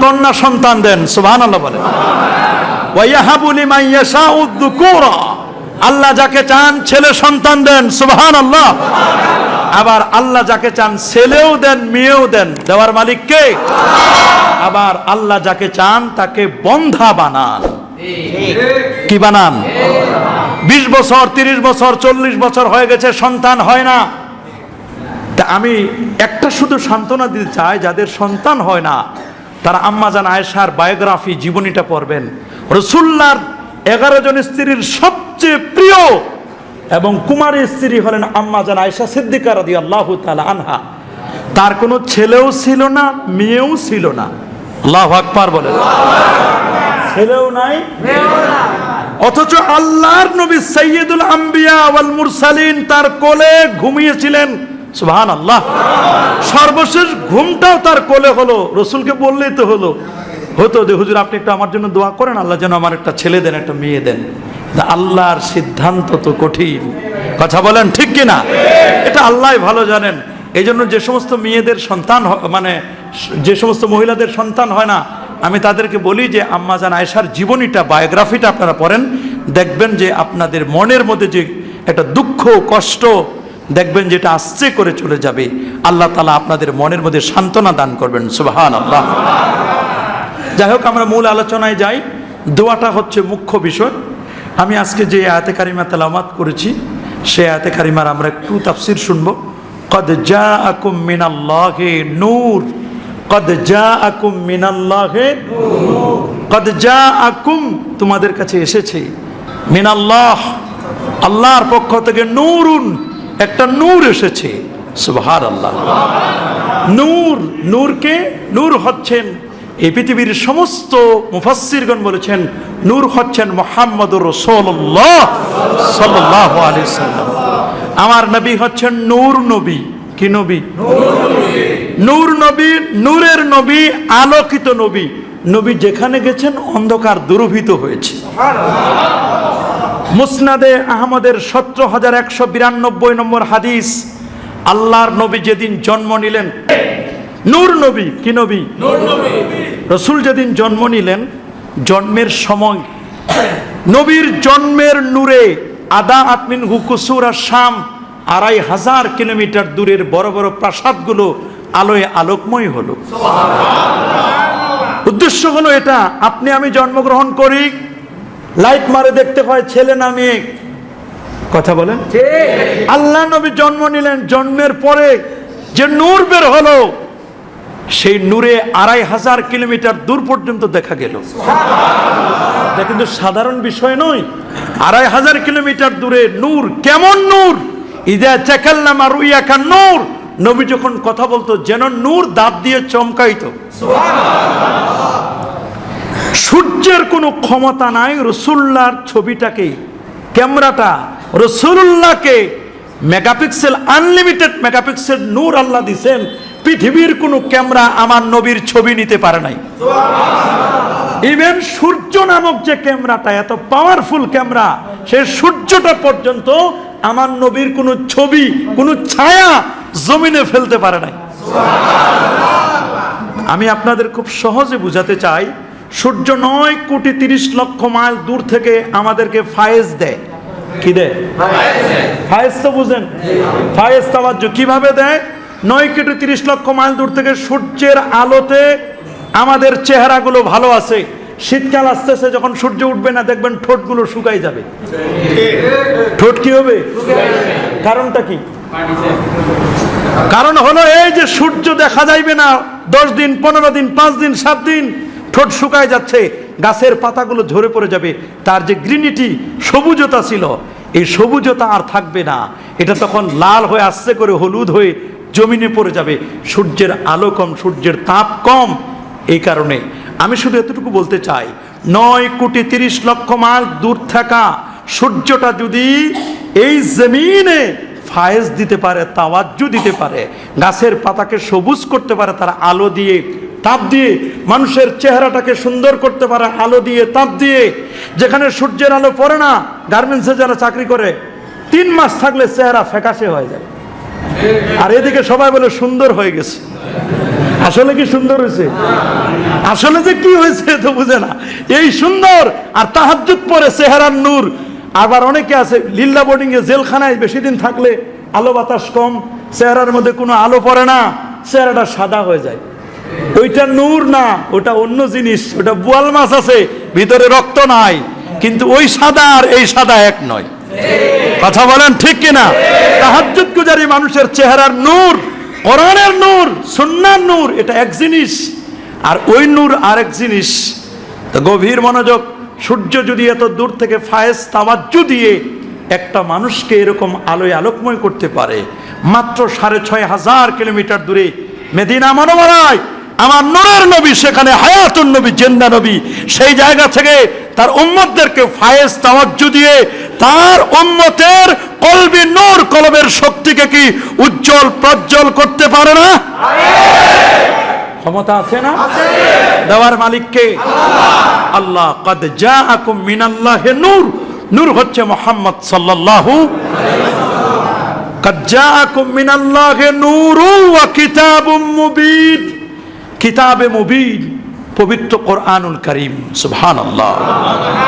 কন্যা সন্তান দেন, সুবহানাল্লাহ বলেন। ওয়া ইয়াহাবু লিমান ইয়াশাউ যুকুরা, আল্লাহ যাকে চান ছেলে সন্তান দেন, সুবহানাল্লাহ। আবার আল্লাহ যাকে চান ছেলেও দেন মেয়েও দেন, দেওয়ার মালিক কে? আবার আল্লাহ যাকে চান তাকে বন্ধা বানান। কি বানান? 20 বছর 30 বছর 40 বছর হয়ে গেছে, সন্তান হয় না। তা আমি একটা শুধু সান্ত্বনা দিতে চাই, যাদের সন্তান হয় না তারা আম্মা জান আয়েশার বায়োগ্রাফি, জীবনীটা পড়বেন। রাসূলুল্লাহর 11 জন স্ত্রীর সবচেয়ে প্রিয় এবং কুমারী স্ত্রী হলেন আম্মা জান আয়েশা সিদ্দিকা রাদিয়াল্লাহু তাআলা আনহা। তার কোনো ছেলেও ছিল না, মেয়েও ছিল না। আল্লাহু আকবার বলেন। ছেলেও নাই, মেয়েও না, অথচ আল্লাহর নবী সাইয়্যিদুল আম্বিয়া ওয়াল মুরসালিন তার কোলে ঘুমিয়েছিলেন, সুবহানাল্লাহ। সর্বশেষ ঘুমটাও তার কোলে হলো। রাসূলকে বললেই তো হতো যে হুজুর আপনি একটু আমার জন্য দোয়া করেন, আল্লাহ যেন আমার একটা ছেলে দেন, একটা মেয়ে দেন। আল্লাহর সিদ্ধান্ত তো কঠিন, কথা বলেন ঠিক কিনা? এটা আল্লাহ ভালো জানেন। এই জন্য যে সমস্ত মেয়েদের সন্তান মানে যে সমস্ত মহিলাদের সন্তান হয় না, আমি তাদেরকে বলি যে আম্মা জান আয়েশার জীবনীটা, বায়োগ্রাফিটা আপনারা পড়েন, দেখবেন যে আপনাদের মনের মধ্যে যে একটা দুঃখ কষ্ট দেখবেন যেটা আস্তে করে চলে যাবে। আল্লাহ তাআলা আপনাদের মনের মধ্যে সান্ত্বনা দান করবেন, সুবহানাল্লাহ। যাই হোক, আমরা মূল আলোচনায় যাই। দোয়াটা হচ্ছে মুখ্য বিষয়। আমি আজকে যে আয়াতে কারিমা তেলাওয়াত করেছি সেই আয়াতে কারিমার আমরা একটু তাফসীর শুনবো। কদ জাআকুম মিনাল্লাহি নূর, কদ জাআকুম মিনাল্লাহি নূর, কদ জাআকুম তোমাদের কাছে এসেছে, মিনাল্লাহ আল্লাহর পক্ষ থেকে, নূরুন একটা নূর এসেছে, সুবহানাল্লাহ। নূর, নূরকে নূর হচ্ছেন এই পৃথিবীর সমস্ত মুফাসসিরগণ বলেছেন নূর হচ্ছেন মুহাম্মদুর রাসূলুল্লাহ সাল্লাল্লাহু আলাইহি সাল্লাম। আমার নবী হচ্ছেন নূর নবী। কি নবী? নূর নবী, নূরের নবী, আলোকিত নবী। নবী যেখানে গেছেন অন্ধকার দূরীভূত হয়েছে। মুসনাদে আহমদের 17,192 নম্বর হাদিস, আল্লাহর নবী যেদিন জন্ম নিলেন, নূর নবী। কি নবী? নূর নবী। রাসূল যেদিন জন্ম নিলেন, জন্মের সময় নবীর জন্মের নূরে আদা আতমিন হুকুসুর শাম 2500 কিলোমিটার দূরের বড় বড় প্রাসাদগুলো আলোয় আলোকময় হলো। উদ্দেশ্য হলো এটা, আপনি আমি জন্মগ্রহণ করি, লাইট মারে দেখতে হয় ছেলে না মেয়ে, কথা বলেন। আল্লাহ নবী জন্ম নিলেন, জন্মের পরে যে নূর বের হলো সেই নূরে 2500 কিলোমিটার দূর পর্যন্ত দেখা গেল। এটা কিন্তু সাধারণ বিষয় নয়। 2500 কিলোমিটার দূরে নূর, কেমন নূর? ইদা তাকাল্লামা রুইয়াকা নূর, নবী যখন কথা বলতো যেন নূর দাঁত দিয়ে চমকাইতো। সূর্যের কোনো ক্ষমতা নাই রাসূলুল্লাহর ছবিটাকে, ক্যামেরাটা রাসূলুল্লাহকে মেগাপিক্সেল, আনলিমিটেড মেগাপিক্সেল নূর আল্লাহ দিয়েছেন। পৃথিবীর কোনো ক্যামেরা আমার নবীর ছবি নিতে পারে নাই। ইভেন সূর্য নামক যে ক্যামেরাটা এত পাওয়ারফুল ক্যামেরা, সেই সূর্যটা পর্যন্ত আমার নবীর কোনো ছবি, কোনো ছায়া জমিনে ফেলতে পারে নাই। আমি আপনাদের খুব সহজে বুঝাতে চাই, সূর্য 9,30,00,000 মাইল দূর থেকে আমাদেরকে ফায়েজ দেয়। কি দেয়? ফায়েজ তো বুঝেন, ফায়েজ তাওয়াজ্জু কিভাবে দেয়? 9,30,00,000 মাইল দূর থেকে সূর্যের আলোতে আমাদের চেহারাগুলো ভালো আছে। শীতকাল আসতেছে, যখন সূর্য উঠবে না দেখবেন ঠোঁটগুলো শুকাই যাবে। ঠোঁট কি হবে? কারণটা কি? কারণ হলো এই যে সূর্য দেখা যাইবে না 10 দিন 15 দিন 5 দিন 7 দিন, ঠোঁট শুকায় যাচ্ছে, গাছের পাতাগুলো ঝরে পড়ে যাবে। তার যে গ্রিনিটি, সবুজতা ছিল, এই সবুজতা আর থাকবে না। এটা তখন লাল হয়ে আস্তে করে হলুদ হয়ে জমিনে পড়ে যাবে। সূর্যের আলো কম, সূর্যের তাপ কম। এই কারণে আমি শুধু এতটুকু বলতে চাই, 9,30,00,000 মাইল দূর থাকা সূর্যটা যদি এই জমিনে ফায়েজ দিতে পারে, তাওয়াজ্জু দিতে পারে, গাছের পাতাকে সবুজ করতে পারে তার আলো দিয়ে, তাপ দিয়ে, মানুষের চেহারাটাকে সুন্দর করতে পারে আলো দিয়ে, তাপ দিয়ে। যেখানে সূর্যের আলো পড়ে না, গার্মেন্টসে যারা চাকরি করে 3 মাস থাকলে চেহারা ফ্যাকাশে হয়ে যায়, আর এদিকে সবাই বলে সুন্দর হয়ে গেছে। আসলে কি সুন্দর হয়েছে? আসলে যে কি হয়েছে তো বুঝে না। এই সুন্দর আর তাহাজ্জুদ পরে চেহারার নূর। আবার অনেকে আছে লিল্লা বোর্ডিং এ জেলখানায় বেশি দিন থাকলে আলো বাতাস কম, চেহারার মধ্যে কোনো আলো পড়ে না, চেহারাটা সাদা হয়ে যায়। ওইটা নূর না, ওটা অন্য জিনিস। ওটা বোয়াল মাছ আছে, ভিতরে রক্ত নাই, কিন্তু ওই সাদা আর এই সাদা এক নয়। কথা বলেন ঠিক কিনা? তাহাজ্জুদ গুজারি মানুষের চেহারার নূর, কোরআনের নূর, সুন্নাহর নূর, এটা এক জিনিস, আর ওই নূর আরেক জিনিস। তো গভীর মনোযোগ। সূর্য যদি এত দূর থেকে ফায়েজ তাওয়াজ্জু দিয়ে একটা মানুষকে এরকম আলোয় আলোকময় করতে পারে, মাত্র 6500 কিলোমিটার দূরে মদিনা মুনাওয়ারায় আমার নূরের নবী, সেখানে হায়াতুন নবী, জিন্দা নবী, সেই জায়গা থেকে তার উম্মতদেরকে ফায়েজ তাওয়াজ্জু দিয়ে তার উম্মতের কলবি নূর, কলবের শক্তিকে কি উজ্জ্বল প্রজ্জ্বল করতে পারে না? ক্ষমতা আছে না? দেওয়ার মালিক কে? আল্লাহ। কাদ জাআকুম মিনাল্লাহি নূর, নূর হচ্ছে মুহাম্মদ সাল্লাল্লাহু আলাইহি ওয়াসাল্লাম। কাদ জাআকুম মিনাল্লাহি নূরুন ওয়া কিতাবুম মুবিন, কিতাবে মুবিন, পবিত্র কোরআনুল কারীম। সুবহানাল্লাহ।